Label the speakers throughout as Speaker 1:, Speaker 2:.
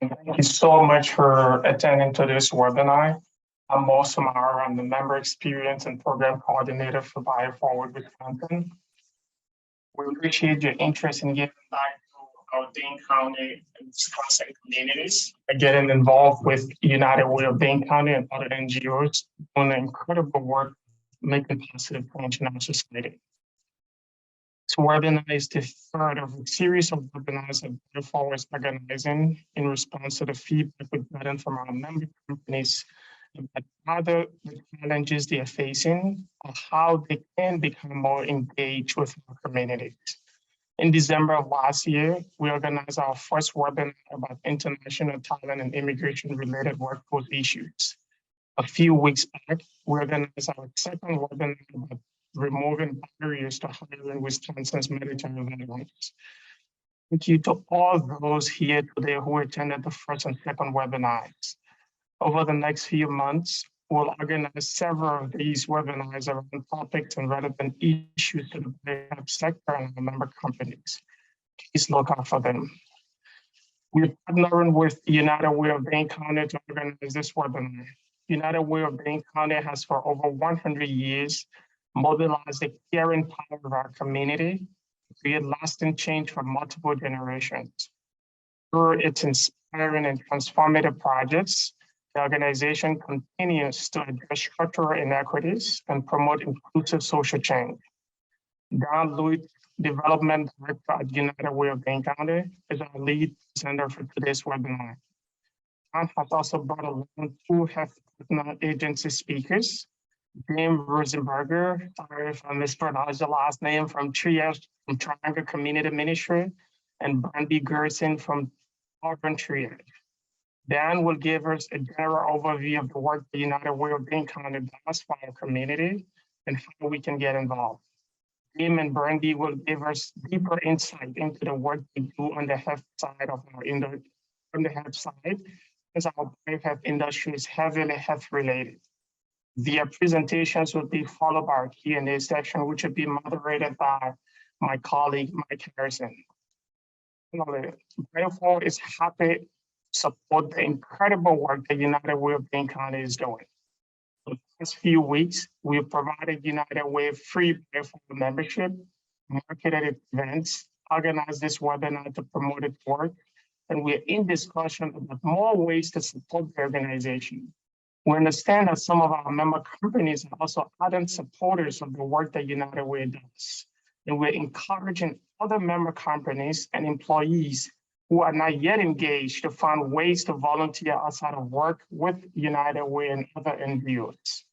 Speaker 1: Thank you so much for attending to this webinar. I'm Mo Samara. I'm the Member Experience and Program Coordinator for BioForward Wisconsin. We appreciate your interest in giving back to our Dane County and Wisconsin communities by getting involved with United Way of Dane County and other NGOs doing incredible work making positive change in our society. This webinar is the third of a series of webinars that BioForward is organizing in response to the feedback we've gotten from our member companies about other challenges they are facing or how they can become more engaged with our communities. In December of last year, we organized our first webinar about international talent and immigration-related workforce issues. A few weeks back, we organized our second webinar about removing barriers to hiring Wisconsin's military veterans. Thank you to all those here today who attended the first and second webinars. Over the next few months, we'll organize several of these webinars around topics and relevant issues to the BioForward sector and our member companies. Please look out for them. We're partnering with United Way of Dane County to organize this webinar. United Way of Dane County has for over 100 years mobilized the caring power of our community to create lasting change for multiple generations. Through its inspiring and transformative projects, the organization continues to address structural inequities and promote inclusive social change. Dan Lutz, Development Director at United Way of Dane County, is our lead presenter for today's webinar. Dan has also brought along two health partner agency speakers, Jim Rosenberger, sorry if I mispronounced the last name, from Triage, from Triangle Community Ministry, and Brandi Grayson from Urban Triage. Dan will give us a general overview of the work the United Way of Dane County does for our community and how we can get involved. Jim and Brandi will give us deeper insight into the work we do on the health side of as our health industry is heavily health related. Their presentations will be followed by our Q&A section, which will be moderated by my colleague, Mike Harrison. BioForward is happy to support the incredible work that United Way of Dane County is doing. For the past few weeks, we have provided United Way free BioForward membership, marketed events, organized this webinar to promote its work, and we're in discussion about more ways to support the organization. We understand that some of our member companies are also ardent supporters of the work that United Way does. And we're encouraging other member companies and employees who are not yet engaged to find ways to volunteer outside of work with United Way and other NGOs.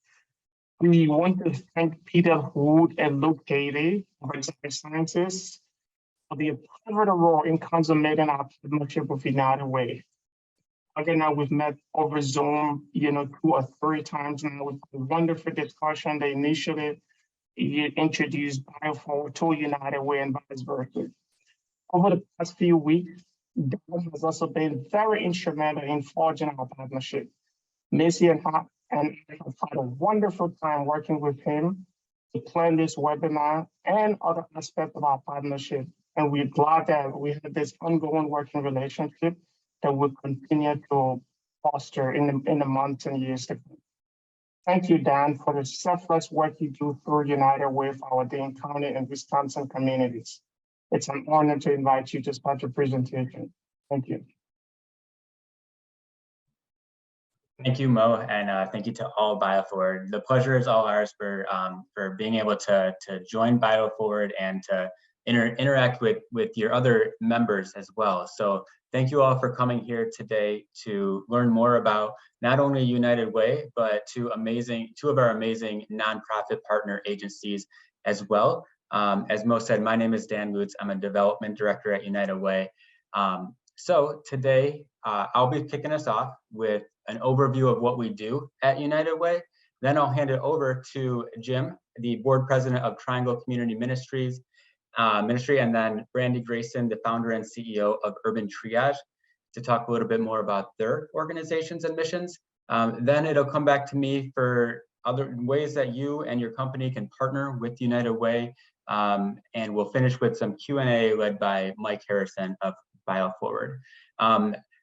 Speaker 1: We want to thank Peter Hood and Luke Haley of Executive Sciences for the pivotal role in consummating our partnership with United Way. Again, now we've met over Zoom, 2 or 3 times now with a wonderful discussion. They initially introduced BioForward to United Way and vice versa. Over the past few weeks, Dan has also been very instrumental in forging our partnership. Missy and I have had a wonderful time working with him to plan this webinar and other aspects of our partnership. And we're glad that we have this ongoing working relationship that will continue to foster in the months and years to come. Thank you, Dan, for the selfless work you do through United Way for our Dane County and Wisconsin communities. It's an honor to invite you to start your presentation. Thank you.
Speaker 2: Thank you, Mo, and thank you to all BioForward. The pleasure is all ours for being able to join BioForward and to interact with your other members as well. So thank you all for coming here today to learn more about not only United Way, but two of our amazing nonprofit partner agencies as well. As Mo said, my name is Dan Lutz. I'm a development director at United Way. So today I'll be kicking us off with an overview of what we do at United Way. Then I'll hand it over to Jim, the board president of Triangle Community Ministries, and then Brandi Grayson, the founder and CEO of Urban Triage, to talk a little bit more about their organizations and missions. Then it'll come back to me for other ways that you and your company can partner with United Way. And we'll finish with some Q&A led by Mike Harrison of BioForward.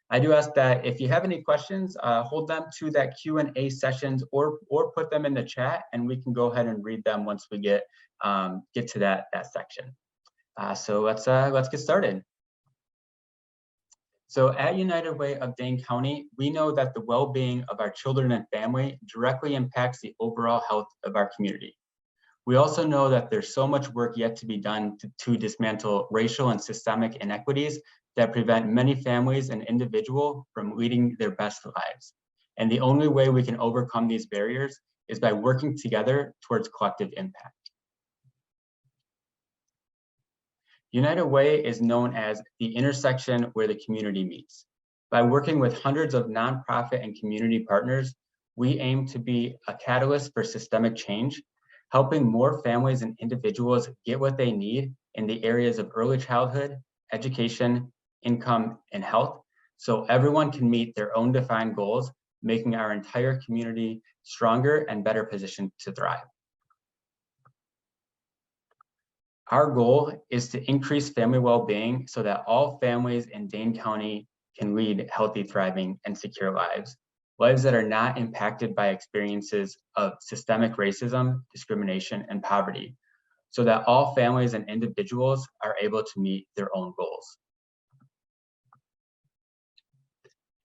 Speaker 2: I do ask that if you have any questions, hold them to that Q&A sessions or put them in the chat, and we can go ahead and read them once we get to that section. So let's get started. So at United Way of Dane County, we know that the well-being of our children and family directly impacts the overall health of our community. We also know that there's so much work yet to be done to dismantle racial and systemic inequities that prevent many families and individuals from leading their best lives. And the only way we can overcome these barriers is by working together towards collective impact. United Way is known as the intersection where the community meets. By working with hundreds of nonprofit and community partners, we aim to be a catalyst for systemic change, helping more families and individuals get what they need in the areas of early childhood, education, income, and health, so everyone can meet their own defined goals, making our entire community stronger and better positioned to thrive. Our goal is to increase family well-being so that all families in Dane County can lead healthy, thriving, and secure lives that are not impacted by experiences of systemic racism, discrimination, and poverty, so that all families and individuals are able to meet their own goals.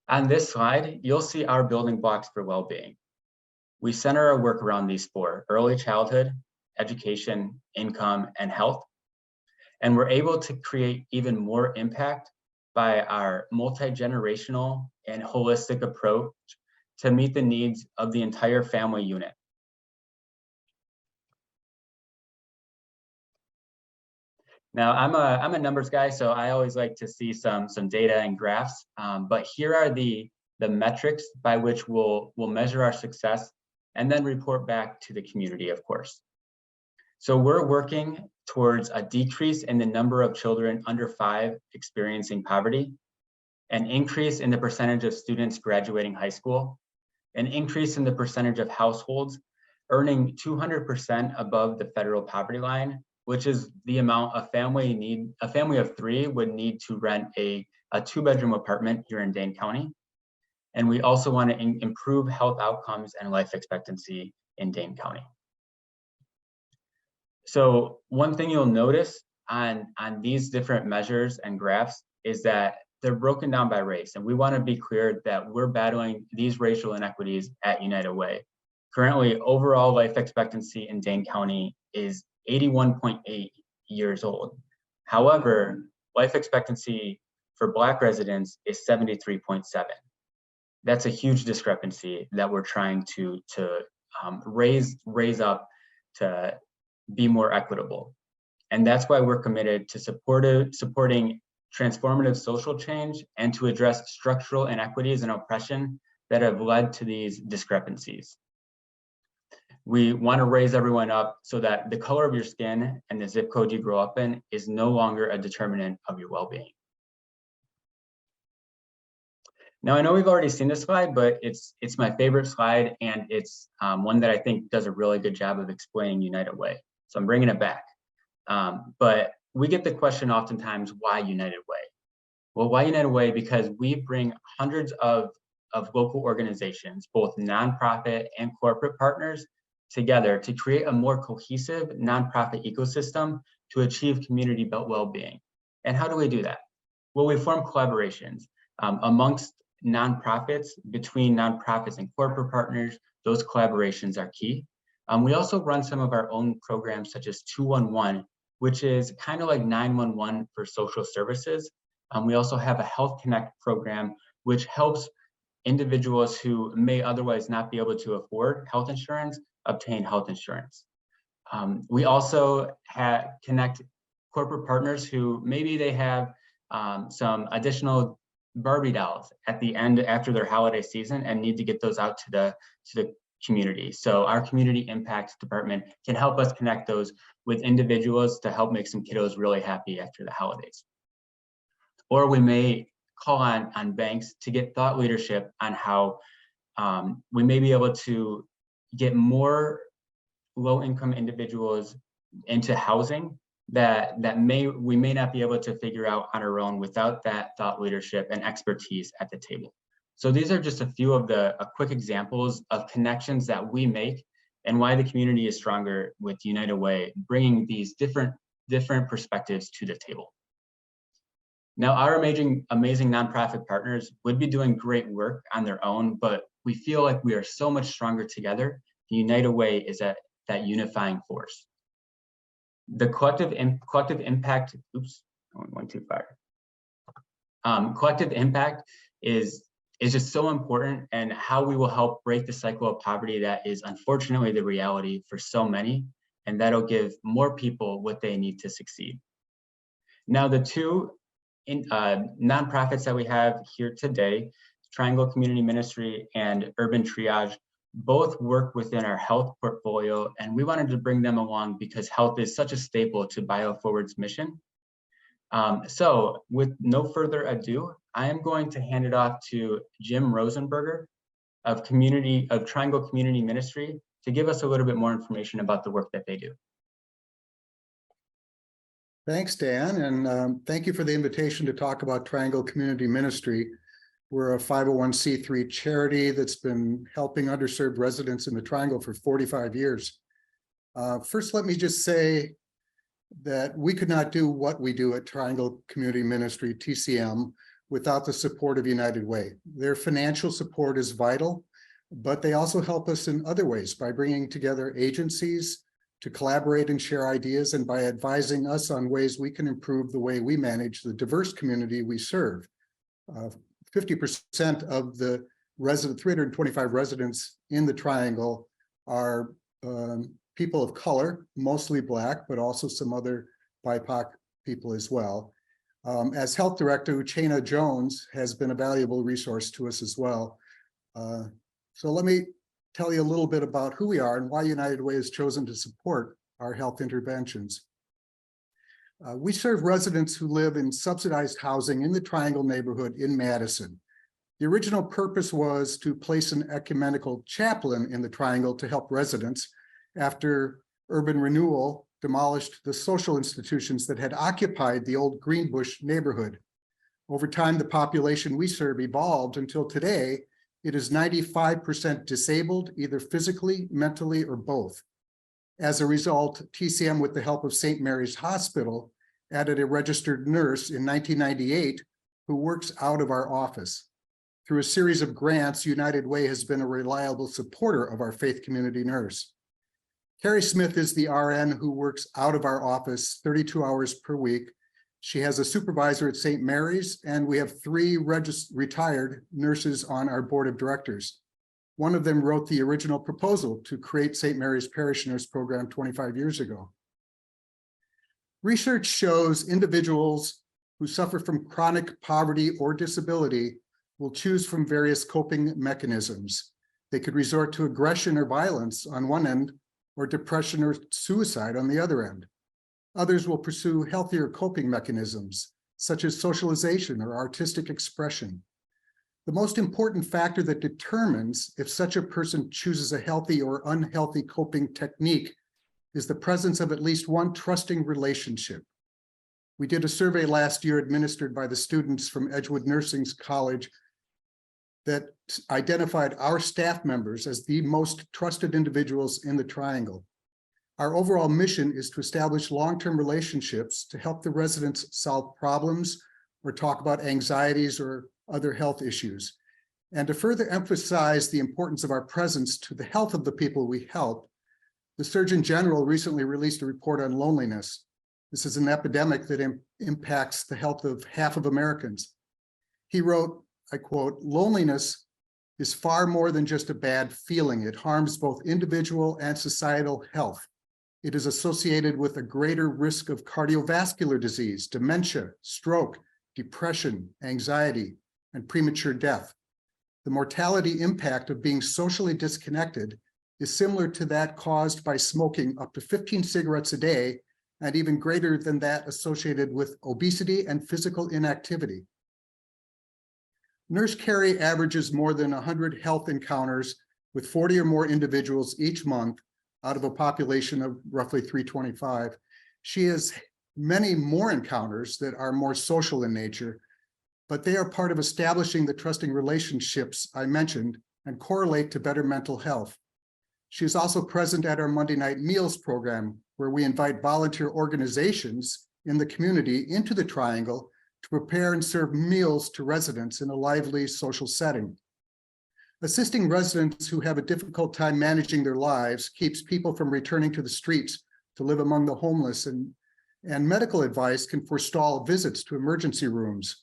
Speaker 2: On this slide, you'll see our building blocks for well-being. We center our work around these four: early childhood, education, income, and health. And we're able to create even more impact by our multi-generational and holistic approach to meet the needs of the entire family unit. Now, I'm a numbers guy, so I always like to see some data and graphs, but here are the metrics by which we'll measure our success and then report back to the community, of course. So we're working towards a decrease in the number of children under 5 experiencing poverty, an increase in the percentage of students graduating high school, an increase in the percentage of households earning 200% above the federal poverty line, which is the amount a family of 3 would need to rent a 2-bedroom apartment here in Dane County. And we also want to improve health outcomes and life expectancy in Dane County. So one thing you'll notice on these different measures and graphs is that they're broken down by race. And we want to be clear that we're battling these racial inequities at United Way. Currently, overall life expectancy in Dane County is 81.8 years old. However, life expectancy for Black residents is 73.7. That's a huge discrepancy that we're trying to raise up to be more equitable. And that's why we're committed to supporting transformative social change and to address structural inequities and oppression that have led to these discrepancies. We want to raise everyone up so that the color of your skin and the zip code you grow up in is no longer a determinant of your well-being. Now, I know we've already seen this slide, but it's my favorite slide, and it's one that I think does a really good job of explaining United Way. So I'm bringing it back. But we get the question oftentimes, why United Way? Well, why United Way? Because we bring hundreds of local organizations, both nonprofit and corporate partners, together to create a more cohesive nonprofit ecosystem to achieve community well-being. And how do we do that? Well, we form collaborations amongst nonprofits, between nonprofits and corporate partners. Those collaborations are key. We also run some of our own programs, such as 211, which is kind of like 911 for social services. We also have a Health Connect program, which helps individuals who may otherwise not be able to afford health insurance obtain health insurance. We also connect corporate partners who maybe they have some additional Barbie dolls at the end after their holiday season and need to get those out to the community. So our community impacts department can help us connect those with individuals to help make some kiddos really happy after the holidays. Or we may call on banks to get thought leadership on how we may be able to get more low-income individuals into housing that we may not be able to figure out on our own without that thought leadership and expertise at the table. So these are just a few of the quick examples of connections that we make and why the community is stronger with United Way, bringing these different perspectives to the table. Now, our amazing nonprofit partners would be doing great work on their own, but we feel like we are so much stronger together. The United Way is that unifying force. The collective impact, oops, I went too far. Collective impact is just so important, and how we will help break the cycle of poverty that is unfortunately the reality for so many, and that'll give more people what they need to succeed. Now, the two nonprofits that we have here today, Triangle Community Ministry and Urban Triage, both work within our health portfolio, and we wanted to bring them along because health is such a staple to BioForward's mission. So with no further ado, I am going to hand it off to Jim Rosenberger of Triangle Community Ministry to give us a little bit more information about the work that they do.
Speaker 3: Thanks, Dan, and thank you for the invitation to talk about Triangle Community Ministry. We're a 501c3 charity that's been helping underserved residents in the Triangle for 45 years. First, let me just say that we could not do what we do at Triangle Community Ministry, TCM, without the support of United Way. Their financial support is vital, but they also help us in other ways by bringing together agencies to collaborate and share ideas, and by advising us on ways we can improve the way we manage the diverse community we serve. 50% of the 325 residents in the Triangle are people of color, mostly Black, but also some other BIPOC people as well. As health director, Uchenna Jones has been a valuable resource to us as well. So let me tell you a little bit about who we are and why United Way has chosen to support our health interventions. We serve residents who live in subsidized housing in the Triangle neighborhood in Madison. The original purpose was to place an ecumenical chaplain in the Triangle to help residents after urban renewal demolished the social institutions that had occupied the old Greenbush neighborhood. Over time, the population we serve evolved until today. It is 95% disabled, either physically, mentally, or both. As a result, TCM, with the help of St. Mary's Hospital, added a registered nurse in 1998 who works out of our office. Through a series of grants, United Way has been a reliable supporter of our faith community nurse. Carrie Smith is the RN who works out of our office 32 hours per week. She has a supervisor at St. Mary's, and we have 3 retired nurses on our board of directors. One of them wrote the original proposal to create St. Mary's Parish Nurse Program 25 years ago. Research shows individuals who suffer from chronic poverty or disability will choose from various coping mechanisms. They could resort to aggression or violence on one end, or depression or suicide on the other end. Others will pursue healthier coping mechanisms, such as socialization or artistic expression. The most important factor that determines if such a person chooses a healthy or unhealthy coping technique is the presence of at least one trusting relationship. We did a survey last year administered by the students from Edgewood Nursing College that identified our staff members as the most trusted individuals in the Triangle. Our overall mission is to establish long-term relationships to help the residents solve problems or talk about anxieties or other health issues. And to further emphasize the importance of our presence to the health of the people we help, the Surgeon General recently released a report on loneliness. This is an epidemic that impacts the health of half of Americans. He wrote, I quote, "Loneliness is far more than just a bad feeling. It harms both individual and societal health. It is associated with a greater risk of cardiovascular disease, dementia, stroke, depression, anxiety, and premature death. The mortality impact of being socially disconnected is similar to that caused by smoking up to 15 cigarettes a day, and even greater than that associated with obesity and physical inactivity." Nurse Carrie averages more than 100 health encounters with 40 or more individuals each month out of a population of roughly 325. She has many more encounters that are more social in nature, but they are part of establishing the trusting relationships I mentioned and correlate to better mental health. She is also present at our Monday Night Meals program, where we invite volunteer organizations in the community into the Triangle to prepare and serve meals to residents in a lively social setting. Assisting residents who have a difficult time managing their lives keeps people from returning to the streets to live among the homeless, and medical advice can forestall visits to emergency rooms.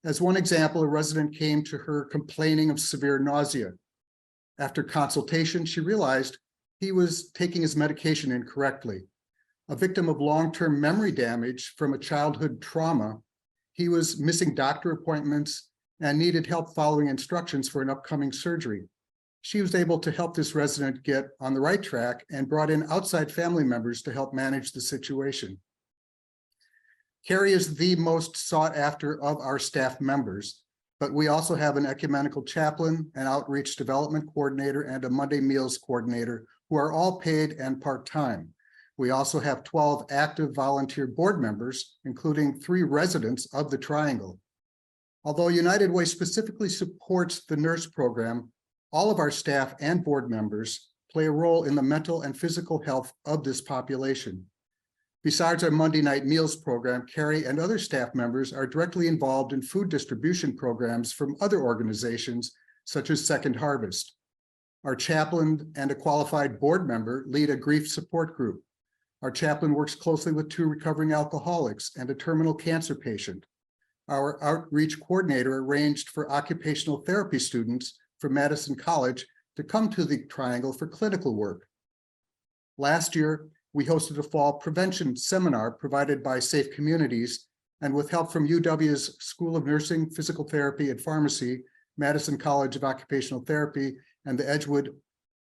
Speaker 3: As one example, a resident came to her complaining of severe nausea. After consultation, she realized he was taking his medication incorrectly. A victim of long-term memory damage from a childhood trauma, he was missing doctor appointments and needed help following instructions for an upcoming surgery. She was able to help this resident get on the right track and brought in outside family members to help manage the situation. Carrie is the most sought after of our staff members, but we also have an ecumenical chaplain, an outreach development coordinator, and a Monday meals coordinator who are all paid and part-time. We also have 12 active volunteer board members, including 3 residents of the Triangle. Although United Way specifically supports the nurse program, all of our staff and board members play a role in the mental and physical health of this population. Besides our Monday Night Meals program, Carrie and other staff members are directly involved in food distribution programs from other organizations, such as Second Harvest. Our chaplain and a qualified board member lead a grief support group. Our chaplain works closely with 2 recovering alcoholics and a terminal cancer patient. Our outreach coordinator arranged for occupational therapy students from Madison College to come to the Triangle for clinical work. Last year, we hosted a fall prevention seminar provided by Safe Communities, and with help from UW's School of Nursing, Physical Therapy, and Pharmacy, Madison College of Occupational Therapy, and the Edgewood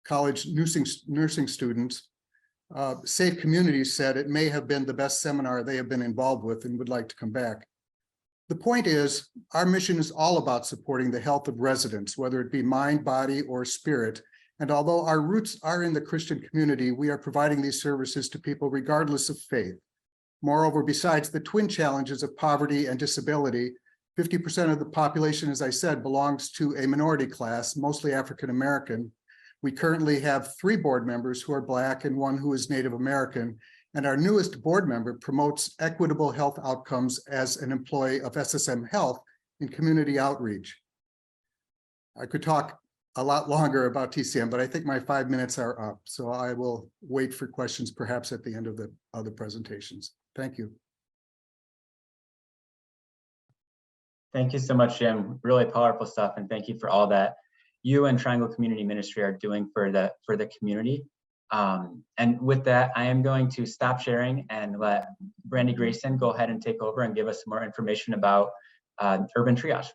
Speaker 3: College nursing students, Safe Communities said it may have been the best seminar they have been involved with and would like to come back. The point is, our mission is all about supporting the health of residents, whether it be mind, body, or spirit. And although our roots are in the Christian community, we are providing these services to people regardless of faith. Moreover, besides the twin challenges of poverty and disability, 50% of the population, as I said, belongs to a minority class, mostly African American. We currently have 3 board members who are Black and 1 who is Native American. And our newest board member promotes equitable health outcomes as an employee of SSM Health in community outreach. I could talk a lot longer about TCM, but I think my 5 minutes are up. So I will wait for questions perhaps at the end of the other presentations. Thank you.
Speaker 2: Thank you so much, Jim. Really powerful stuff. And thank you for all that you and Triangle Community Ministry are doing for the community. And with that, I am going to stop sharing and let Brandi Grayson go ahead and take over and give us more information about Urban Triage.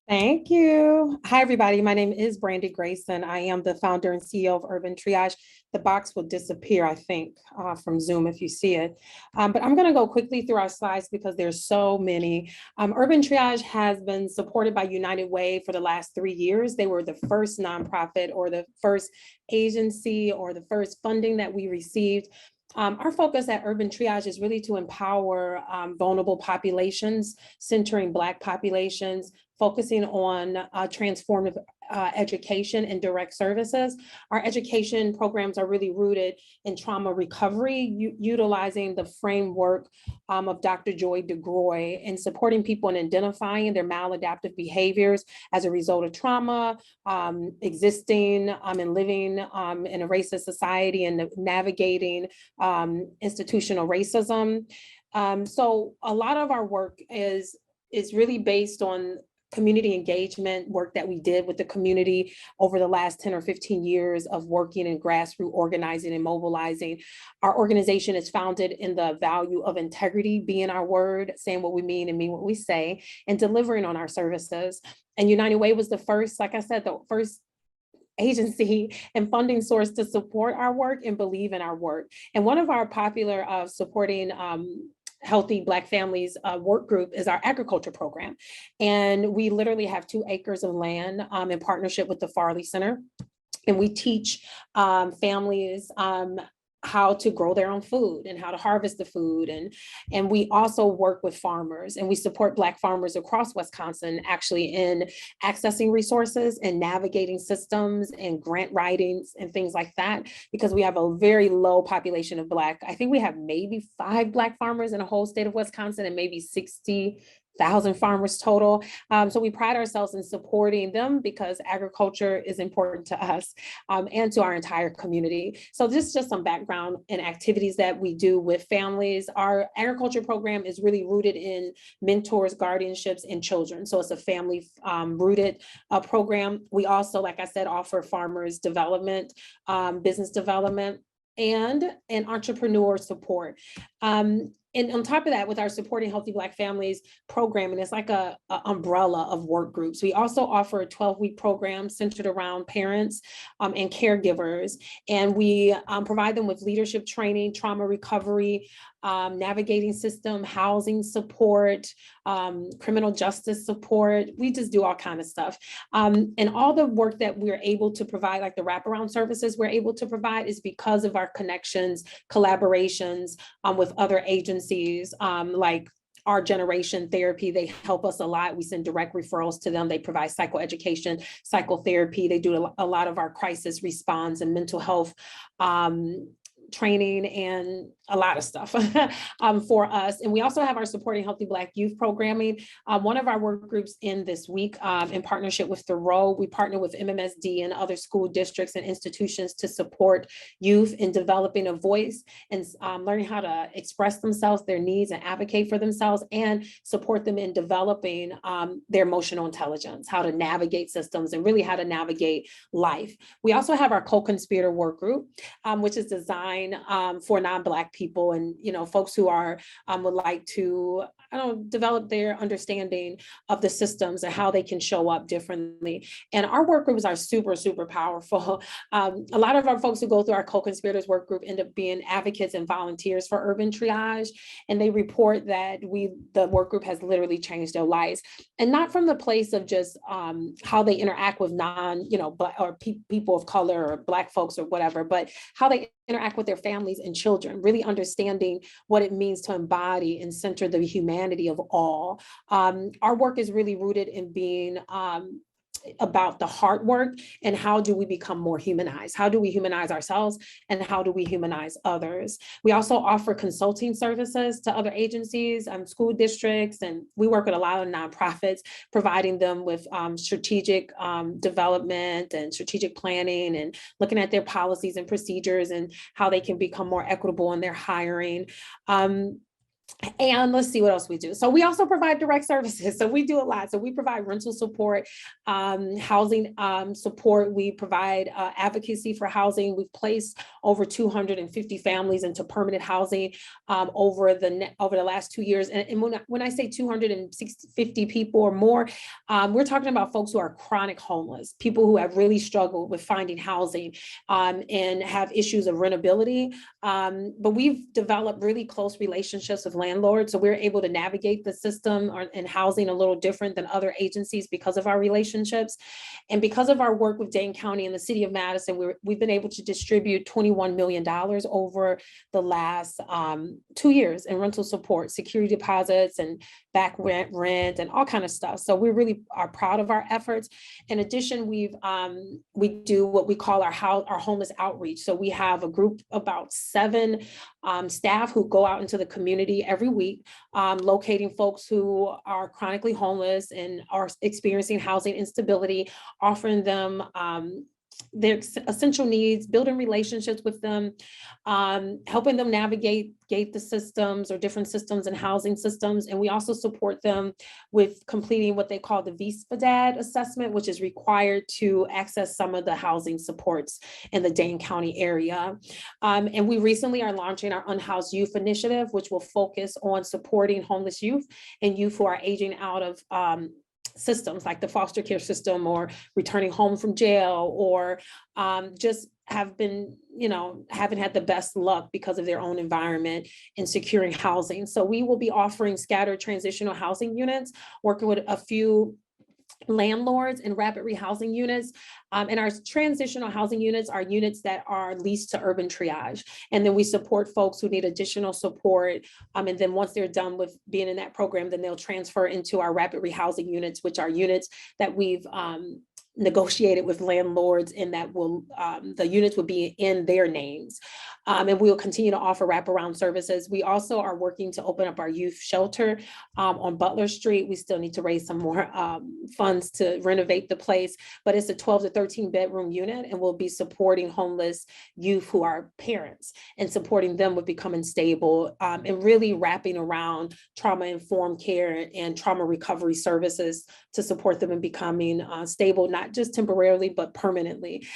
Speaker 4: Thank you. Hi, everybody. My name is Brandi Grayson. I am the founder and CEO of Urban Triage. The box will disappear, I think, from Zoom if you see it. But I'm going to go quickly through our slides because there's so many. Urban Triage has been supported by United Way for the last 3 years. They were the first nonprofit or the first agency or the first funding that we received. Our focus at Urban Triage is really to empower vulnerable populations, centering Black populations, focusing on transformative education and direct services. Our education programs are really rooted in trauma recovery, utilizing the framework of Dr. Joy DeGroy and supporting people in identifying their maladaptive behaviors as a result of trauma, existing and living in a racist society and navigating institutional racism. So a lot of our work is really based on community engagement work that we did with the community over the last 10 or 15 years of working in grassroots organizing and mobilizing. Our organization is founded in the value of integrity, being our word, saying what we mean and mean what we say, and delivering on our services. And United Way was the first, like I said, the first agency and funding source to support our work and believe in our work. And one of our popular supporting Healthy Black Families work group is our agriculture program. And we literally have 2 acres of land in partnership with the Farley Center. And we teach families how to grow their own food and how to harvest the food. And we also work with farmers, and we support Black farmers across Wisconsin actually in accessing resources and navigating systems and grant writings and things like that, because we have a very low population of Black. I think we have maybe 5 Black farmers in the whole state of Wisconsin and maybe 60,000 farmers total. So we pride ourselves in supporting them because agriculture is important to us and to our entire community. So this is just some background and activities that we do with families. Our agriculture program is really rooted in mentors, guardianships, and children. So it's a family rooted program. We also, like I said, offer farmers development, business development, and entrepreneur support. And on top of that, with our Supporting Healthy Black Families program, and it's like a umbrella of work groups. We also offer a 12-week program centered around parents and caregivers. And we provide them with leadership training, trauma recovery, navigating system, housing support, criminal justice support. We just do all kinds of stuff. And all the work that we're able to provide, like the wraparound services we're able to provide, is because of our connections, collaborations with other agencies, like Our Generation Therapy. They help us a lot. We send direct referrals to them. They provide psychoeducation, psychotherapy. They do a lot of our crisis response and mental health training and a lot of stuff for us. And we also have our Supporting Healthy Black Youth programming. One of our work groups in this week, in partnership with Thoreau, we partner with MMSD and other school districts and institutions to support youth in developing a voice and learning how to express themselves, their needs, and advocate for themselves, and support them in developing their emotional intelligence, how to navigate systems, and really how to navigate life. We also have our co-conspirator work group, which is designed for non-Black people and, folks who are would like to, develop their understanding of the systems and how they can show up differently. And our work groups are super, super powerful. A lot of our folks who go through our co-conspirators work group end up being advocates and volunteers for Urban Triage. And they report that the work group has literally changed their lives. And not from the place of just how they interact with people of color or Black folks or whatever, but how they interact with their families and children, really understanding what it means to embody and center the humanity of all. Our work is really rooted in being about the heart work and how do we become more humanized? How do we humanize ourselves and how do we humanize others? We also offer consulting services to other agencies, school districts, and we work with a lot of nonprofits, providing them with strategic development and strategic planning and looking at their policies and procedures and how they can become more equitable in their hiring. And let's see what else we do. So we also provide direct services. So we do a lot. So we provide rental support, housing support. We provide advocacy for housing. We've placed over 250 families into permanent housing over the last 2 years. And when I say 250 people or more, we're talking about folks who are chronic homeless, people who have really struggled with finding housing and have issues of rentability. But we've developed really close relationships with landlords, so we're able to navigate the system and housing a little different than other agencies because of our relationships. And because of our work with Dane County and the city of Madison, we've been able to distribute $21 million over the last 2 years in rental support, security deposits, and back rent and all kind of stuff. So we really are proud of our efforts. In addition, we do what we call our homeless outreach. So we have a group, about 7 staff, who go out into the community every week, locating folks who are chronically homeless and are experiencing housing instability, offering them their essential needs, building relationships with them, helping them navigate the systems or different systems and housing systems. And we also support them with completing what they call the VSPDAD assessment, which is required to access some of the housing supports in the Dane County area. And we recently are launching our Unhoused Youth Initiative, which will focus on supporting homeless youth and youth who are aging out of systems like the foster care system, or returning home from jail, or just haven't had the best luck because of their own environment in securing housing. So we will be offering scattered transitional housing units, working with a few landlords and rapid rehousing units. And our transitional housing units are units that are leased to Urban Triage. And then we support folks who need additional support. And then once they're done with being in that program, then they'll transfer into our rapid rehousing units, which are units that we've negotiated with landlords, and that will the units will be in their names. And we'll continue to offer wraparound services. We also are working to open up our youth shelter on Butler Street. We still need to raise some more funds to renovate the place, but it's a 12 to 13 bedroom unit, and we'll be supporting homeless youth who are parents and supporting them with becoming stable, and really wrapping around trauma-informed care and trauma recovery services to support them in becoming stable, not just temporarily, but permanently.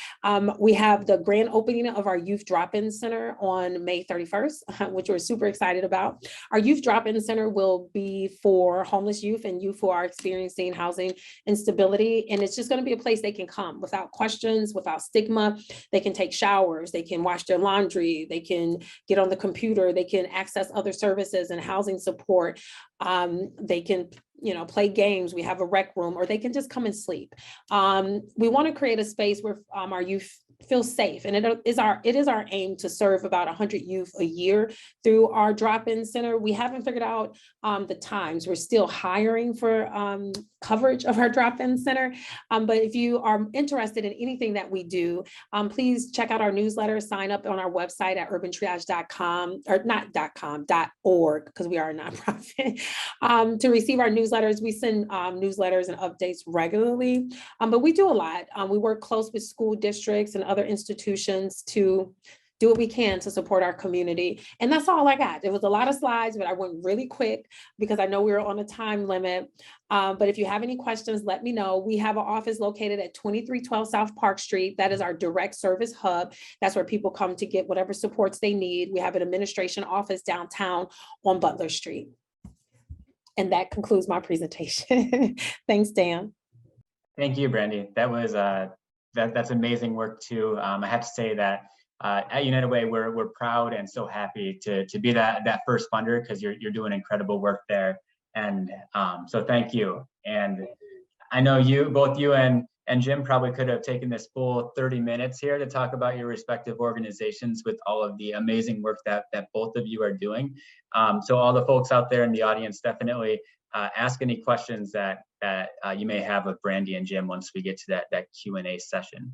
Speaker 4: We have the grand opening of our youth drop-in center on May 31st, which we're super excited about. Our youth drop-in center will be for homeless youth and youth who are experiencing housing instability. And it's just going to be a place they can come without questions, without stigma. They can take showers, they can wash their laundry, they can get on the computer, they can access other services and housing support. They can play games. We have a rec room, or they can just come and sleep. We want to create a space where our youth feel safe, and it is our aim to serve about 100 youth a year through our drop-in center. We haven't figured out the times. We're still hiring for coverage of our drop-in center, but if you are interested in anything that we do, please check out our newsletter, sign up on our website at urbantriage.com, or not .com, .org, because we are a nonprofit, to receive our newsletters. We send newsletters and updates regularly, but we do a lot. We work close with school districts and other institutions to do what we can to support our community. And that's all I got. It was a lot of slides, but I went really quick because I know we were on a time limit. But if you have any questions, let me know. We have an office located at 2312 South Park Street. That is our direct service hub. That's where people come to get whatever supports they need. We have an administration office downtown on Butler Street. And that concludes my presentation. Thanks, Dan.
Speaker 2: Thank you, Brandi. That was that's amazing work too. I have to say that at United Way, we're proud and so happy to be that first funder, because you're doing incredible work there. And so thank you. And I know both you and Jim probably could have taken this full 30 minutes here to talk about your respective organizations with all of the amazing work that both of you are doing. So all the folks out there in the audience, definitely ask any questions that you may have of Brandi and Jim once we get to that Q&A session.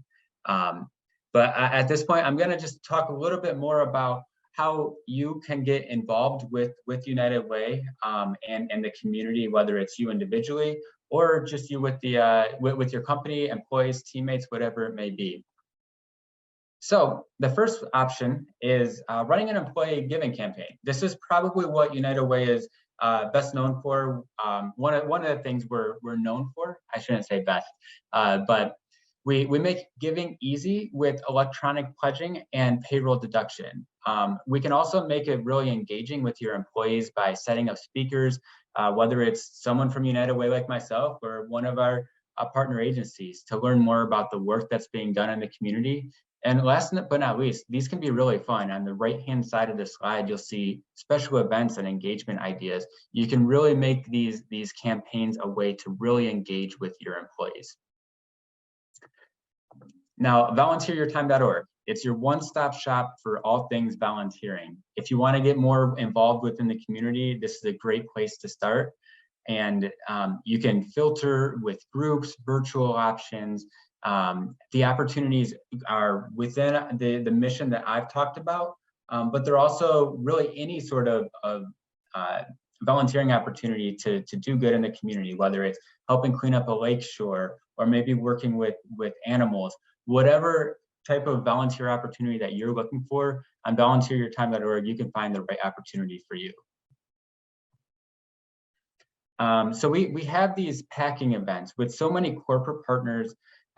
Speaker 2: But at this point, I'm going to just talk a little bit more about how you can get involved with United Way and the community, whether it's you individually or just you with your company, employees, teammates, whatever it may be. So the first option is running an employee giving campaign. This is probably what United Way is best known for. One of the things we're known for, I shouldn't say best, but we make giving easy with electronic pledging and payroll deduction. We can also make it really engaging with your employees by setting up speakers, whether it's someone from United Way like myself or one of our partner agencies, to learn more about the work that's being done in the community. And last but not least, these can be really fun. On the right-hand side of the slide, you'll see special events and engagement ideas. You can really make these campaigns a way to really engage with your employees. Now, volunteeryourtime.org. It's your one-stop shop for all things volunteering. If you want to get more involved within the community, this is a great place to start. And you can filter with groups, virtual options. The opportunities are within the mission that I've talked about, but they're also really any sort of volunteering opportunity to do good in the community, whether it's helping clean up a lake shore or maybe working with animals. Whatever type of volunteer opportunity that you're looking for, on volunteeryourtime.org, you can find the right opportunity for you. So we have these packing events with so many corporate partners.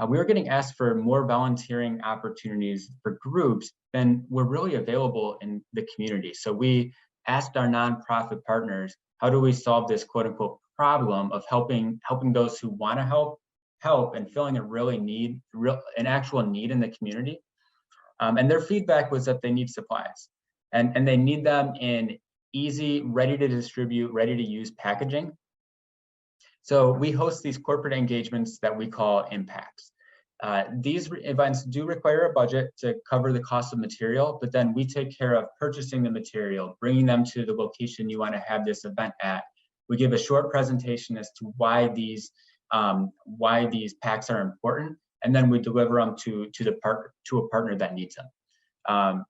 Speaker 2: We were getting asked for more volunteering opportunities for groups than were really available in the community. So we asked our nonprofit partners, how do we solve this quote unquote problem of helping those who want to help and filling an actual need in the community. And their feedback was that they need supplies, and they need them in easy, ready to distribute, ready to use packaging. So we host these corporate engagements that we call impacts. These events do require a budget to cover the cost of material, but then we take care of purchasing the material, bringing them to the location you want to have this event at. We give a short presentation as to why these packs are important, and then we deliver them to a partner that needs them.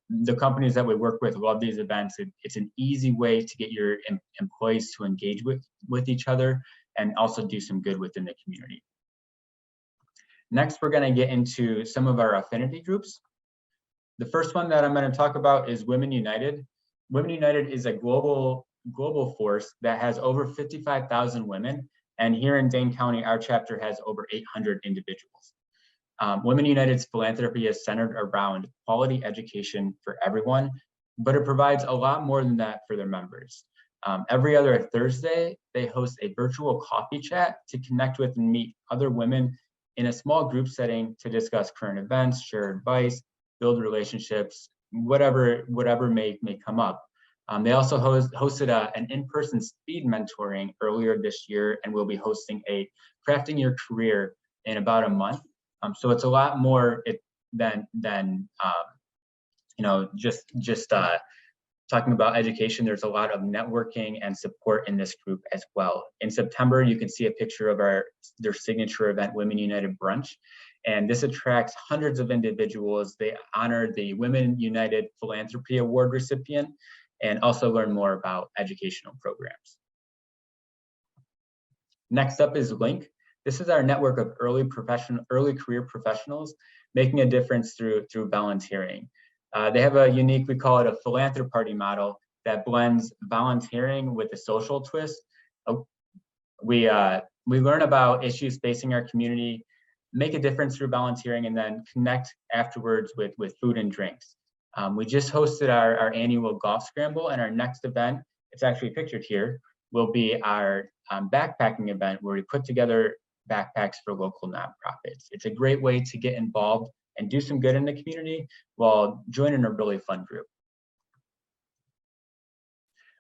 Speaker 2: The companies that we work with love these events. It's an easy way to get your employees to engage with each other and also do some good within the community. Next, we're going to get into some of our affinity groups. The first one that I'm going to talk about is Women United. Women United is a global force that has over 55,000 women. And here in Dane County, our chapter has over 800 individuals. Women United's philanthropy is centered around quality education for everyone, but it provides a lot more than that for their members. Every other Thursday, they host a virtual coffee chat to connect with and meet other women in a small group setting to discuss current events, share advice, build relationships, whatever may come up. They also hosted an in-person speed mentoring earlier this year, and we'll be hosting a Crafting Your Career in about a month. So it's a lot more than just talking about education. There's a lot of networking and support in this group as well. In September, you can see a picture of their signature event, Women United Brunch. And this attracts hundreds of individuals. They honor the Women United Philanthropy Award recipient and also learn more about educational programs. Next up is Link. This is our network of early career professionals making a difference through volunteering. They have a unique, we call it a philanthropy model that blends volunteering with a social twist. We learn about issues facing our community, make a difference through volunteering, and then connect afterwards with food and drinks. We just hosted our annual golf scramble, and our next event, it's actually pictured here, will be our backpacking event where we put together backpacks for local nonprofits. It's a great way to get involved and do some good in the community while joining a really fun group.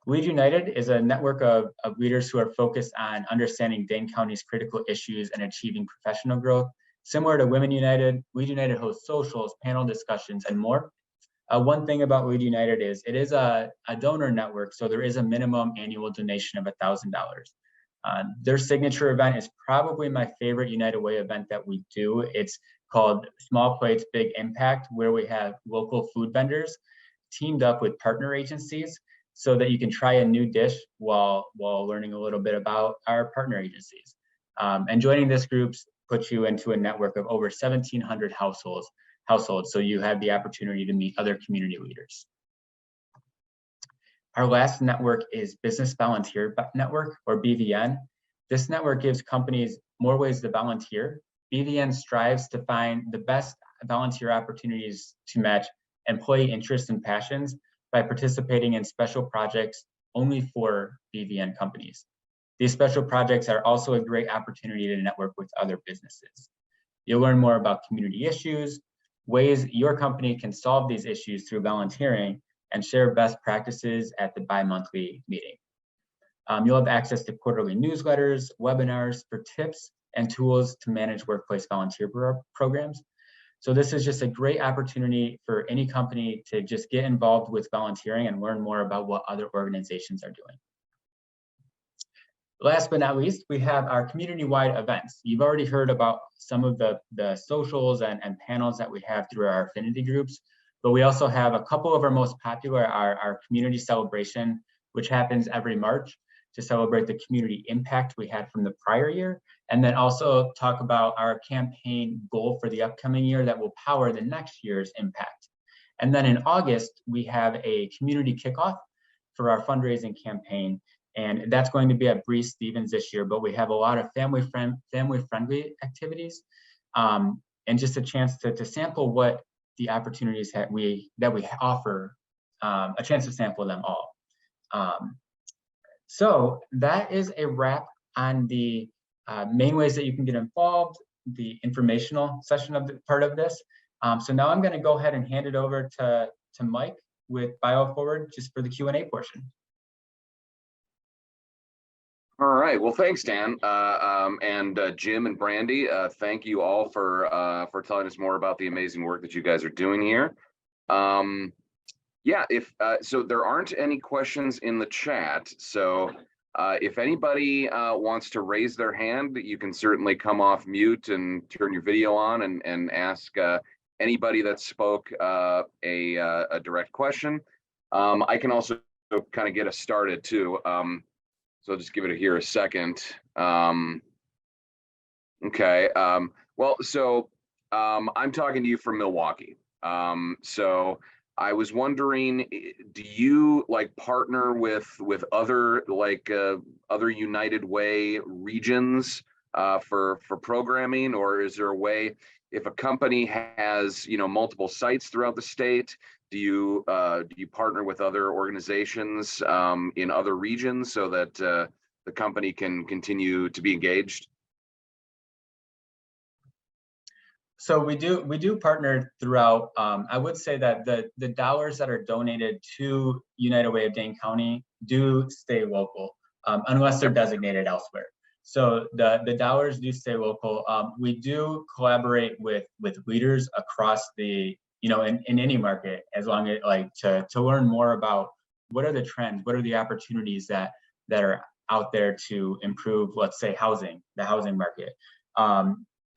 Speaker 2: Lead United is a network of leaders who are focused on understanding Dane County's critical issues and achieving professional growth. Similar to Women United, Lead United hosts socials, panel discussions, and more. One thing about Lead United is it is a donor network, so there is a minimum annual donation of $1,000. Their signature event is probably my favorite United Way event that we do. It's called Small Plates, Big Impact, where we have local food vendors teamed up with partner agencies so that you can try a new dish while learning a little bit about our partner agencies. And joining this group puts you into a network of over 1,700 households, so you have the opportunity to meet other community leaders. Our last network is Business Volunteer Network, or BVN. This network gives companies more ways to volunteer. BVN strives to find the best volunteer opportunities to match employee interests and passions by participating in special projects only for BVN companies. These special projects are also a great opportunity to network with other businesses. You'll learn more about community issues, ways your company can solve these issues through volunteering, and share best practices at the bi-monthly meeting. You'll have access to quarterly newsletters, webinars for tips and tools to manage workplace volunteer programs. So this is just a great opportunity for any company to just get involved with volunteering and learn more about what other organizations are doing. Last but not least, we have our community-wide events. You've already heard about some of the socials and panels that we have through our affinity groups, but we also have a couple of our most popular, our community celebration, which happens every March to celebrate the community impact we had from the prior year, and then also talk about our campaign goal for the upcoming year that will power the next year's impact. And then in August, we have a community kickoff for our fundraising campaign, and that's going to be at Bree Stevens this year, but we have a lot of family-friendly activities, and just a chance to sample what the opportunities that we offer, a chance to sample them all. So that is a wrap on the main ways that you can get involved, the informational session of the part of this. So now I'm going to go ahead and hand it over to Mike with BioForward just for the Q&A portion.
Speaker 5: All right. Well, thanks, Dan, and Jim and Brandi. Thank you all for telling us more about the amazing work that you guys are doing here. Yeah, if so, there aren't any questions in the chat. So if anybody wants to raise their hand, you can certainly come off mute and turn your video on and ask anybody that spoke a direct question. I can also kind of get us started too. So I'll just give it here a second. Okay. Well, so I'm talking to you from Milwaukee. So I was wondering, do you like partner with other like other United Way regions for programming, or is there a way if a company has multiple sites throughout the state? Do you partner with other organizations in other regions so that the company can continue to be engaged?
Speaker 2: So we do partner throughout. I would say that the dollars that are donated to United Way of Dane County do stay local, unless they're designated elsewhere. So the dollars do stay local. We do collaborate with leaders across the in any market, as long as to learn more about what are the trends, what are the opportunities that are out there to improve, let's say, the housing market.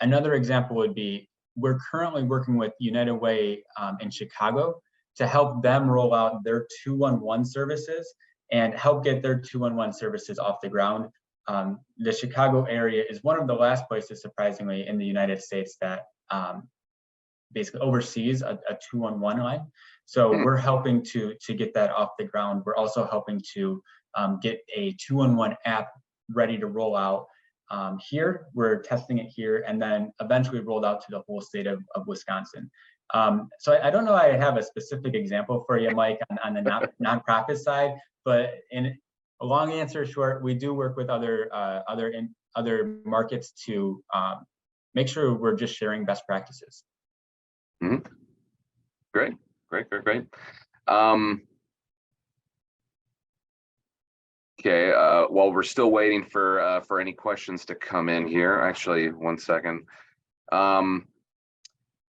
Speaker 2: Another example would be, we're currently working with United Way in Chicago to help them roll out their 211 services and help get their 211 services off the ground. The Chicago area is one of the last places, surprisingly, in the United States that basically oversees a 211 line. So we're helping to get that off the ground. We're also helping to get a 211 app ready to roll out here. We're testing it here, and then eventually rolled out to the whole state of Wisconsin. So I don't know I have a specific example for you, Mike, on the nonprofit side, but in a long answer short, we do work with other markets to make sure we're just sharing best practices.
Speaker 5: Mm-hmm. Great. Okay, while we're still waiting for any questions to come in here, actually, one second.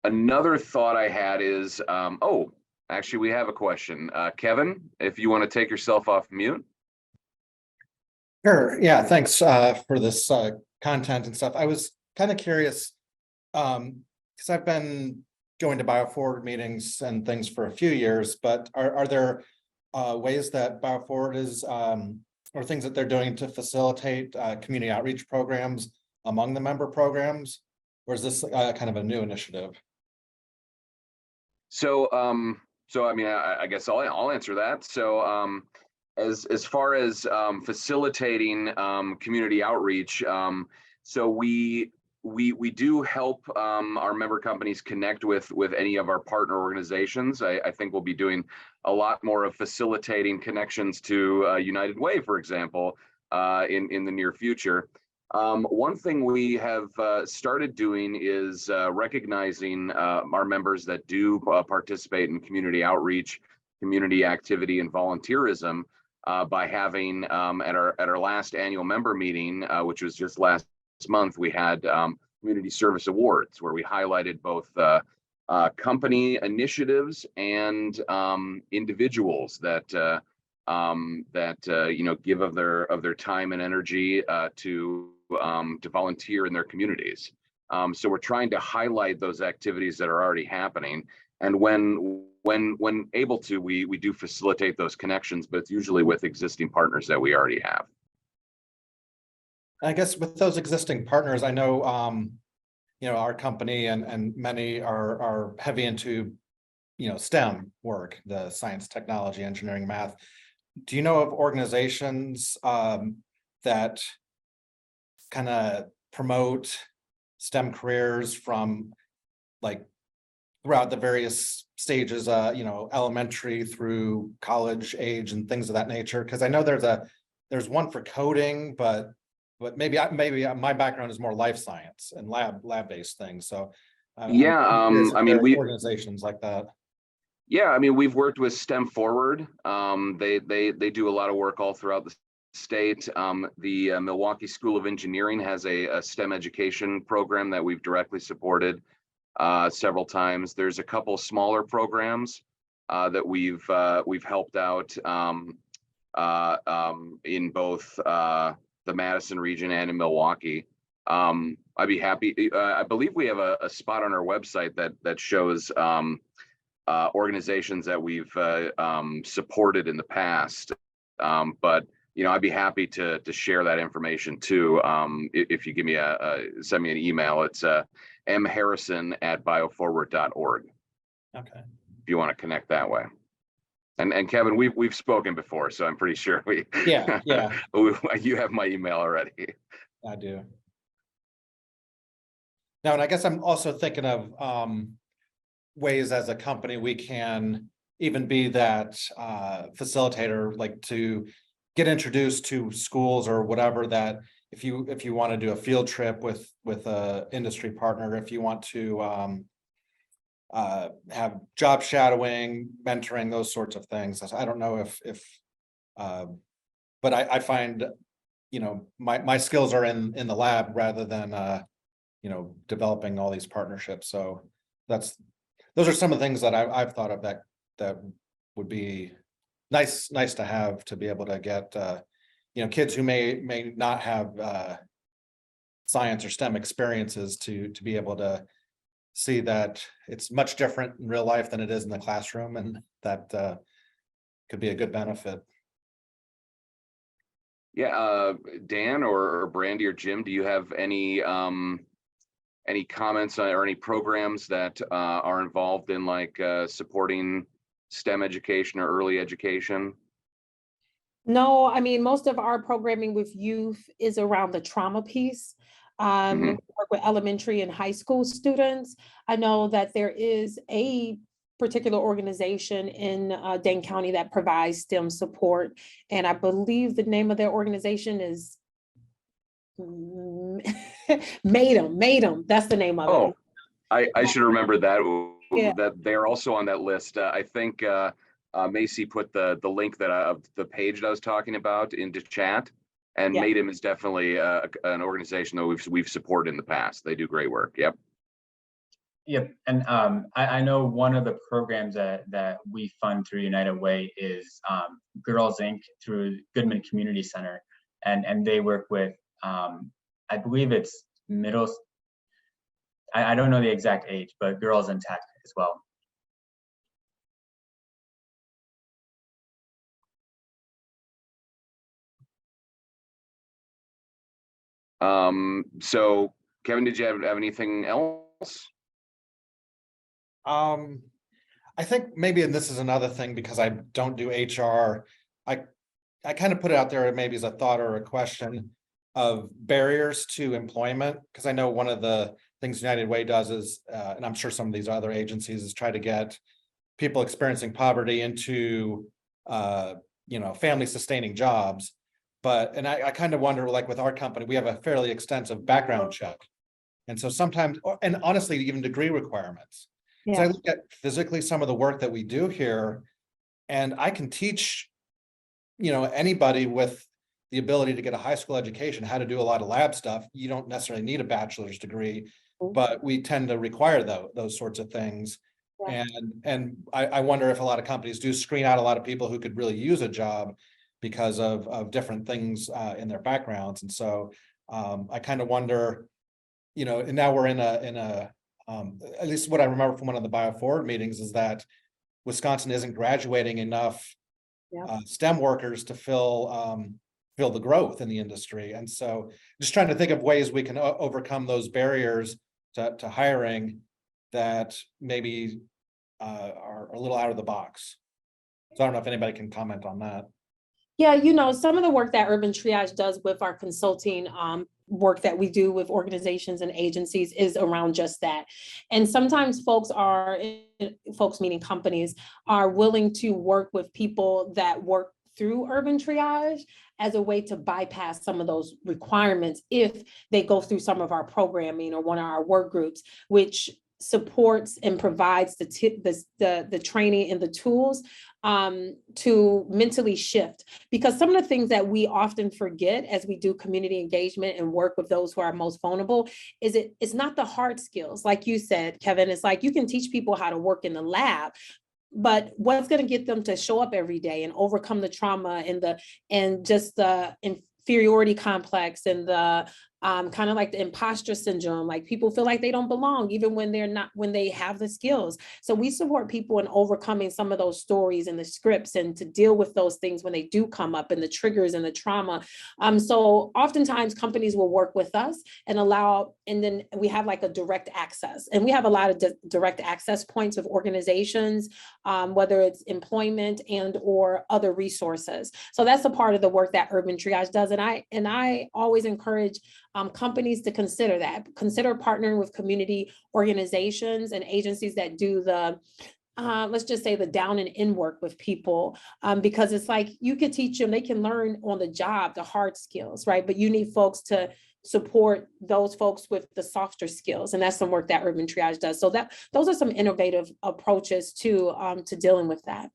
Speaker 5: Another thought I had is, actually, we have a question. Kevin, if you want to take yourself off mute.
Speaker 3: Sure. Yeah, thanks for this content and stuff. I was kind of curious, because I've been going to BioForward meetings and things for a few years, but are there ways that BioForward is or things that they're doing to facilitate community outreach programs among the member programs, or is this kind of a new initiative?
Speaker 5: So, I mean, I guess I'll answer that. So, as far as facilitating community outreach, so we do help our member companies connect with any of our partner organizations. I think we'll be doing a lot more of facilitating connections to United Way, for example, in the near future. One thing we have started doing is recognizing our members that do participate in community outreach, community activity, and volunteerism by having at our last annual member meeting, which was just last month, we had community service awards where we highlighted both company initiatives and individuals that give of their time and energy to volunteer in their communities. So we're trying to highlight those activities that are already happening, and when able to, we do facilitate those connections, but it's usually with existing partners that we already have.
Speaker 3: I guess with those existing partners, I know our company and many are heavy into STEM work, the science, technology, engineering, math. Do you know of organizations that kind of promote STEM careers from throughout the various stages, elementary through college age and things of that nature? Because I know there's one for coding, but maybe my background is more life science and lab-based things. So I mean, organizations like that.
Speaker 5: Yeah, I mean, we've worked with STEM Forward. They do a lot of work all throughout the state, the Milwaukee School of Engineering has a STEM education program that we've directly supported several times. There's a couple smaller programs that we've helped out in both the Madison region and in Milwaukee. I'd be happy. I believe we have a spot on our website that shows organizations that we've supported in the past. But I'd be happy to share that information too. If you give me send me an email, it's mharrison@bioforward.org.
Speaker 6: Okay.
Speaker 5: If you want to connect that way. And Kevin, we've spoken before, so I'm pretty sure
Speaker 6: Yeah.
Speaker 5: You have my email already.
Speaker 6: I do. Now, and I guess I'm also thinking of ways as a company we can even be that facilitator, like to get introduced to schools or whatever, that if you want to do a field trip with a industry partner, if you want to have job shadowing, mentoring, those sorts of things. I don't know but I find, my skills are in the lab rather than, developing all these partnerships. So those are some of the things that I've thought of that would be nice to have, to be able to get, kids who may not have science or STEM experiences to be able to see that it's much different in real life than it is in the classroom, and that could be a good benefit.
Speaker 5: Yeah, Dan or Brandi or Jim, do you have any comments or any programs that are involved in like supporting STEM education or early education?
Speaker 4: No, I mean, most of our programming with youth is around the trauma piece. We work with elementary and high school students. I know that there is a particular organization in Dane County that provides STEM support, and I believe the name of their organization is Made 'em. That's the name of it.
Speaker 5: I should remember that.
Speaker 4: Yeah.
Speaker 5: That they're also on that list. I think Macy put the link of the page that I was talking about into chat, and
Speaker 4: Yeah.
Speaker 5: Madam is definitely an organization that we've supported in the past. They do great work. Yep.
Speaker 2: Yep, and I know one of the programs that we fund through United Way is Girls Inc. through Goodman Community Center, and they work with I believe it's middle. I don't know the exact age, but girls in tech as well.
Speaker 5: So Kevin, did you have anything else?
Speaker 6: I think maybe, and this is another thing, because I don't do HR, I kind of put it out there maybe as a thought or a question of barriers to employment, because I know one of the things United Way does is, and I'm sure some of these other agencies, is try to get people experiencing poverty into, family sustaining jobs. And I kind of wonder, like with our company, we have a fairly extensive background check. And so sometimes, and honestly, even degree requirements. So I look at physically some of the work that we do here, and I can teach, anybody with the ability to get a high school education how to do a lot of lab stuff. You don't necessarily need a bachelor's degree, but we tend to require those sorts of things. Yeah. And I wonder if a lot of companies do screen out a lot of people who could really use a job because of different things in their backgrounds. And so I kind of wonder, and now we're in a at least what I remember from one of the BioForward meetings is that Wisconsin isn't graduating enough STEM workers to fill the growth in the industry. And so just trying to think of ways we can overcome those barriers to hiring that maybe are a little out of the box. So I don't know if anybody can comment on that.
Speaker 4: Yeah, some of the work that Urban Triage does with our consulting work that we do with organizations and agencies is around just that. And sometimes folks meaning companies, are willing to work with people that work through Urban Triage as a way to bypass some of those requirements if they go through some of our programming or one of our work groups, which supports and provides the training and the tools to mentally shift, because some of the things that we often forget as we do community engagement and work with those who are most vulnerable is it's not the hard skills. Like you said, Kevin, it's like you can teach people how to work in the lab, but what's going to get them to show up every day and overcome the trauma and just the inferiority complex and the kind of like the imposter syndrome, like people feel like they don't belong even when they have the skills. So we support people in overcoming some of those stories and the scripts and to deal with those things when they do come up and the triggers and the trauma. So oftentimes companies will work with us and then we have like a direct access, and we have a lot of direct access points of organizations, whether it's employment and or other resources. So that's a part of the work that Urban Triage does. And I always encourage companies to consider partnering with community organizations and agencies that do the let's just say the down and in work with people, because it's like you can teach them, they can learn on the job the hard skills, right? But you need folks to support those folks with the softer skills, and that's some work that Urban Triage does. So those are some innovative approaches to dealing with that.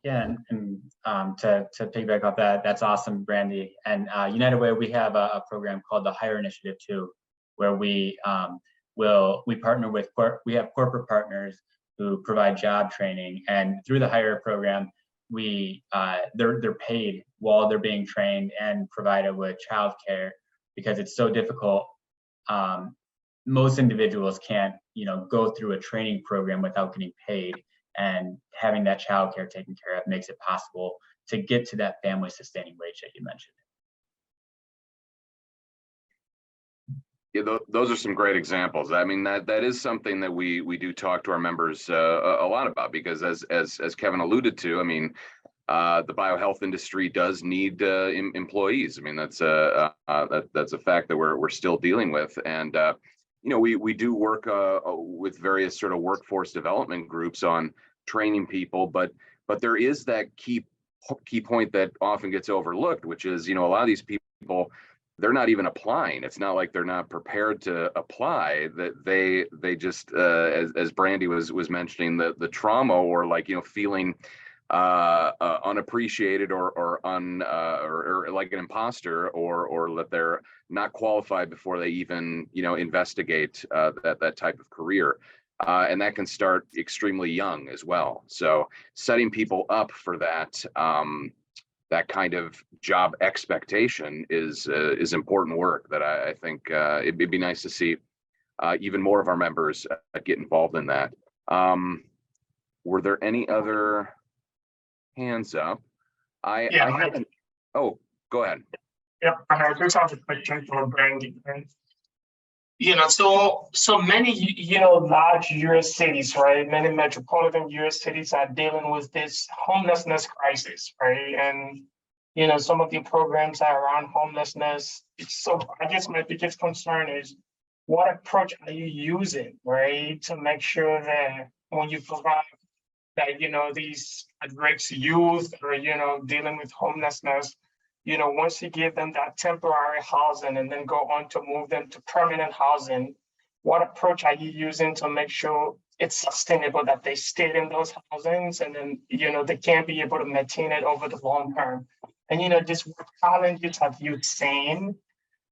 Speaker 2: Yeah, and to piggyback off that, that's awesome, Brandi. And United Way, we have a program called the Hire Initiative too, where we partner with we have corporate partners who provide job training, and through the Hire program, they're paid while they're being trained and provided with childcare, because it's so difficult. Most individuals can't, go through a training program without getting paid. And having that childcare taken care of makes it possible to get to that family sustaining wage that you mentioned.
Speaker 5: Yeah, those are some great examples. I mean, that is something that we do talk to our members a lot about, because as Kevin alluded to, I mean, the biohealth industry does need employees. I mean, that's a fact that we're still dealing with, and we do work with various sort of workforce development groups on training people, but there is that key point that often gets overlooked, which is, a lot of these people, they're not even applying. It's not like they're not prepared to apply, that they just as Brandi was mentioning, the trauma, or like, feeling unappreciated or like an imposter, or that they're not qualified before they even investigate that type of career, and that can start extremely young as well. So setting people up for that kind of job expectation is important work that I think it'd be nice to see even more of our members get involved in that. Were there any other hands up? I haven't. Oh, go ahead.
Speaker 1: Yep, I just have a question for Brandi. So many, large U.S. cities, right? Many metropolitan U.S. cities are dealing with this homelessness crisis, right? And, some of the programs are around homelessness. So I guess my biggest concern is, what approach are you using, right, to make sure that when you provide that, these at-risk youth or, dealing with homelessness, once you give them that temporary housing and then go on to move them to permanent housing, what approach are you using to make sure it's sustainable, that they stay in those housings and then, they can be able to maintain it over the long term? And, just what challenges have you seen,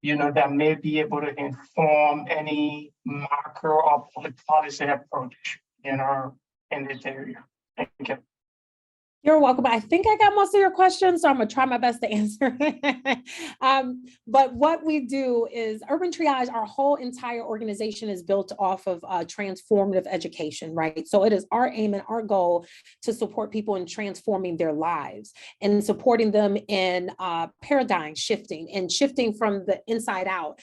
Speaker 1: that may be able to inform any macro or public policy approach, in this area? Thank you.
Speaker 4: You're welcome. I think I got most of your questions, so I'm gonna try my best to answer. But what we do is Urban Triage, our whole entire organization is built off of transformative education, right? So it is our aim and our goal to support people in transforming their lives and supporting them in paradigm shifting and shifting from the inside out.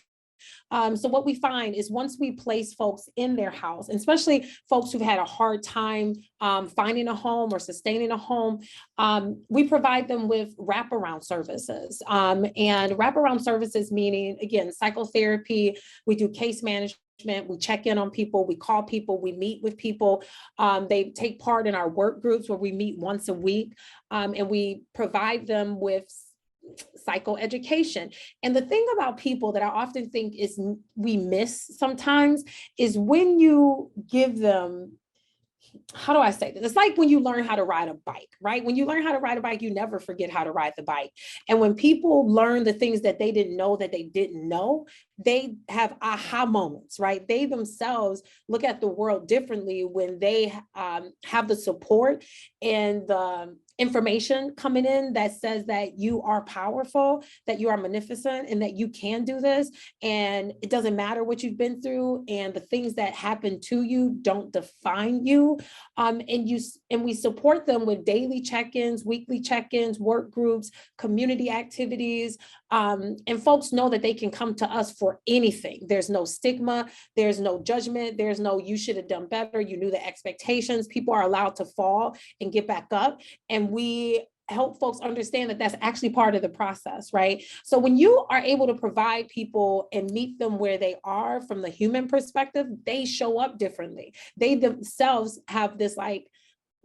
Speaker 4: So what we find is once we place folks in their house, especially folks who've had a hard time finding a home or sustaining a home, we provide them with wraparound services. And wraparound services meaning, again, psychotherapy, we do case management, we check in on people, we call people, we meet with people. They take part in our work groups where we meet once a week, and we provide them with psychoeducation. And the thing about people that I often think we miss sometimes is when you give them how do I say this? It's like when you learn how to ride a bike, right? When you learn how to ride a bike, you never forget how to ride the bike. And when people learn the things that they didn't know that they didn't know, they have aha moments, right? They themselves look at the world differently when they have the support and the information coming in that says that you are powerful, that you are magnificent, and that you can do this. And it doesn't matter what you've been through, and the things that happen to you don't define you. And we support them with daily check-ins, weekly check-ins, work groups, community activities. And folks know that they can come to us for anything. There's no stigma, there's no judgment, there's no you should have done better, you knew the expectations. People are allowed to fall and get back up. And we help folks understand that that's actually part of the process, right? So when you are able to provide people and meet them where they are from the human perspective, they show up differently. They themselves have this like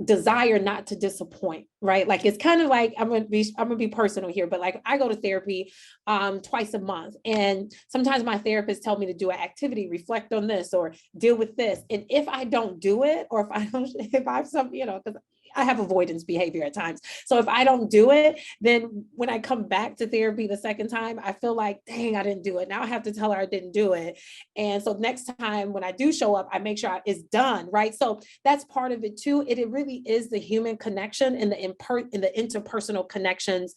Speaker 4: desire not to disappoint, right? Like it's kind of like I'm gonna be personal here, but like I go to therapy twice a month, and sometimes my therapist tell me to do an activity, reflect on this or deal with this, and if I don't do it, or if I have some, because I have avoidance behavior at times. So if I don't do it, then when I come back to therapy the second time, I feel like, dang, I didn't do it. Now I have to tell her I didn't do it. And so next time when I do show up, I make sure it's done, right? So that's part of it too. It really is the human connection and the interpersonal connections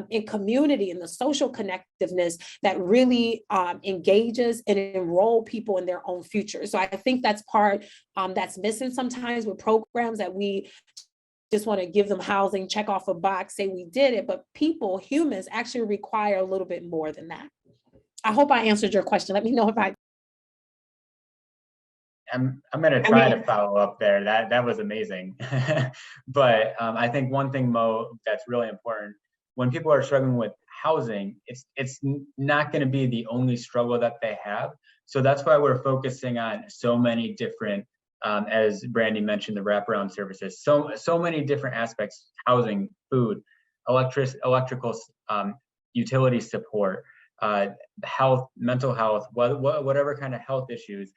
Speaker 4: in community and the social connectiveness that really engages and enroll people in their own future. So I think that's part that's missing sometimes with programs that we just want to give them housing, check off a box, say we did it, but people, humans actually require a little bit more than that. I hope I answered your question. Let me know if
Speaker 2: I'm going to try to follow up there. That was amazing. But I think one thing, Mo, that's really important, when people are struggling with housing, it's not going to be the only struggle that they have. So that's why we're focusing on so many different, as Brandi mentioned, the wraparound services, so many different aspects: housing, food, electrical, utility support, health, mental health, whatever kind of health issues,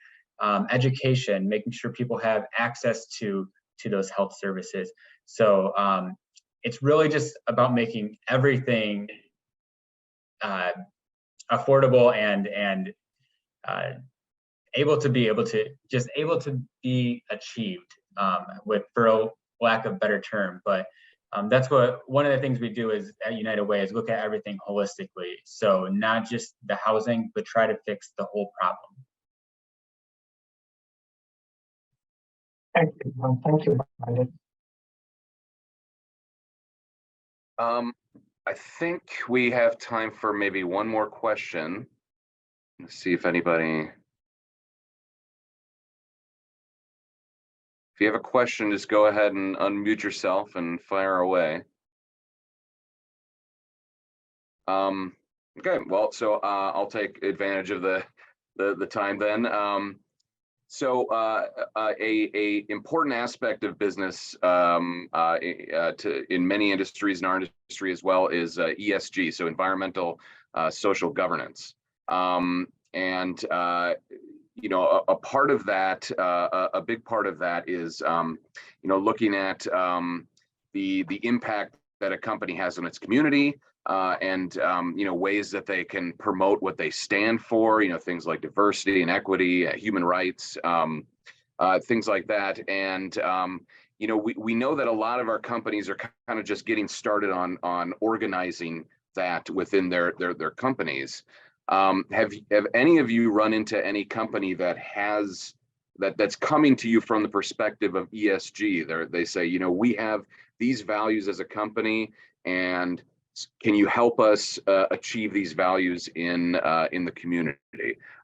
Speaker 2: education, making sure people have access to those health services. So it's really just about making everything affordable and able to be achieved, for lack of a better term. But that's one of the things we do is at United Way is look at everything holistically. So not just the housing, but try to fix the whole problem.
Speaker 1: Thank you. Thank you, Brandi.
Speaker 5: I think we have time for maybe one more question. Let's see if anybody. If you have a question, just go ahead and unmute yourself and fire away. Okay, well, so I'll take advantage of the time then. So a important aspect of business in many industries, in our industry as well, is ESG, so environmental social governance. A part of that, a big part of that is looking at the impact that a company has on its community, and ways that they can promote what they stand for, things like diversity and equity, human rights, things like that. And we know that a lot of our companies are kind of just getting started on organizing that within their companies. Have any of you run into any company that has that's coming to you from the perspective of ESG? They say, we have these values as a company, and can you help us achieve these values in the community?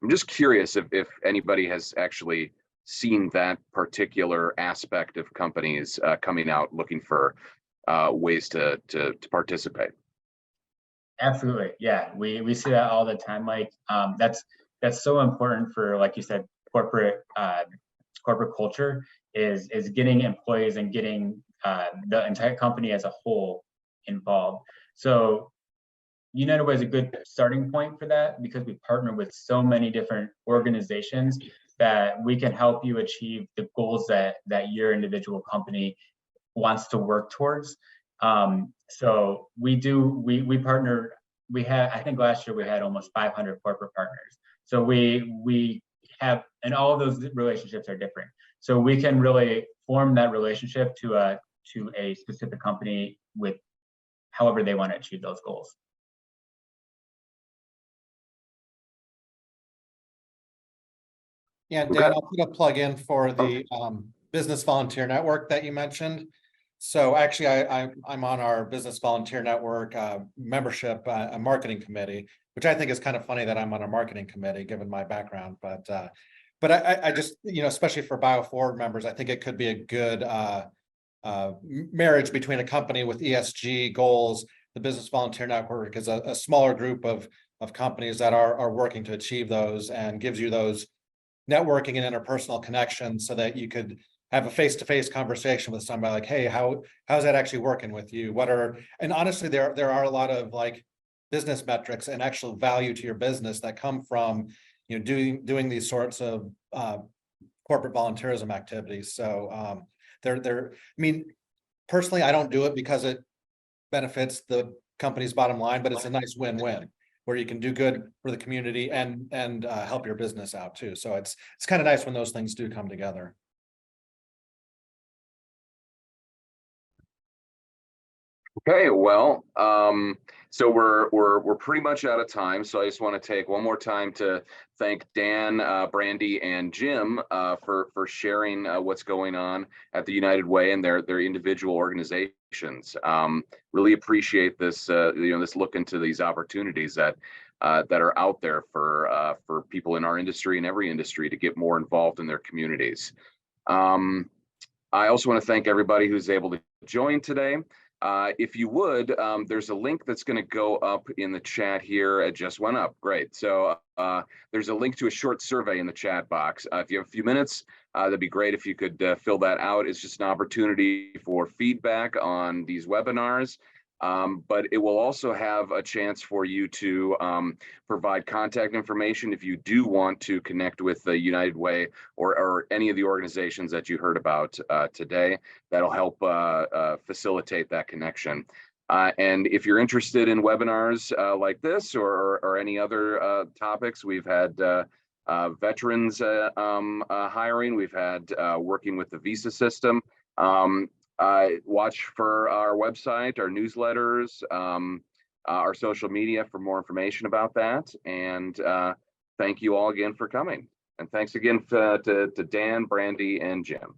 Speaker 5: I'm just curious if anybody has actually seen that particular aspect of companies coming out looking for ways to participate.
Speaker 2: Absolutely, yeah. We see that all the time, Mike. That's so important for, like you said, corporate culture is getting employees and getting the entire company as a whole involved. So United Way is a good starting point for that, because we partner with so many different organizations that we can help you achieve the goals that your individual company wants to work towards. So we partner. We had, I think last year we had almost 500 corporate partners. So we have, and all of those relationships are different. So we can really form that relationship to a specific company with however they want to achieve those goals.
Speaker 6: Yeah, Dan, I'll put a plug in for the Business Volunteer Network that you mentioned. So actually, I'm on our Business Volunteer Network membership marketing committee, which I think is kind of funny that I'm on a marketing committee given my background. But I just, especially for BioForward members, I think it could be a good marriage between a company with ESG goals. The Business Volunteer Network is a smaller group of companies that are working to achieve those, and gives you those networking and interpersonal connections so that you could have a face-to-face conversation with somebody like, hey, how's that actually working with you? And honestly, there are a lot of like business metrics and actual value to your business that come from, doing these sorts of corporate volunteerism activities. So personally, I don't do it because it benefits the company's bottom line, but it's a nice win-win where you can do good for the community and help your business out too. So it's kind of nice when those things do come together.
Speaker 5: Okay, well, so we're pretty much out of time. So I just want to take one more time to thank Dan, Brandi, and Jim for sharing what's going on at the United Way and their individual organizations. Really appreciate this, this look into these opportunities that are out there for people in our industry and every industry to get more involved in their communities. I also want to thank everybody who's able to join today. If you would, there's a link that's going to go up in the chat here. It just went up. Great. So there's a link to a short survey in the chat box. If you have a few minutes, that'd be great if you could fill that out. It's just an opportunity for feedback on these webinars. But it will also have a chance for you to provide contact information if you do want to connect with the United Way or any of the organizations that you heard about today. That'll help facilitate that connection. And if you're interested in webinars like this or any other topics, we've had veterans hiring, we've had working with the visa system. Watch for our website, our newsletters, our social media for more information about that. And thank you all again for coming. And thanks again to Dan, Brandi, and Jim.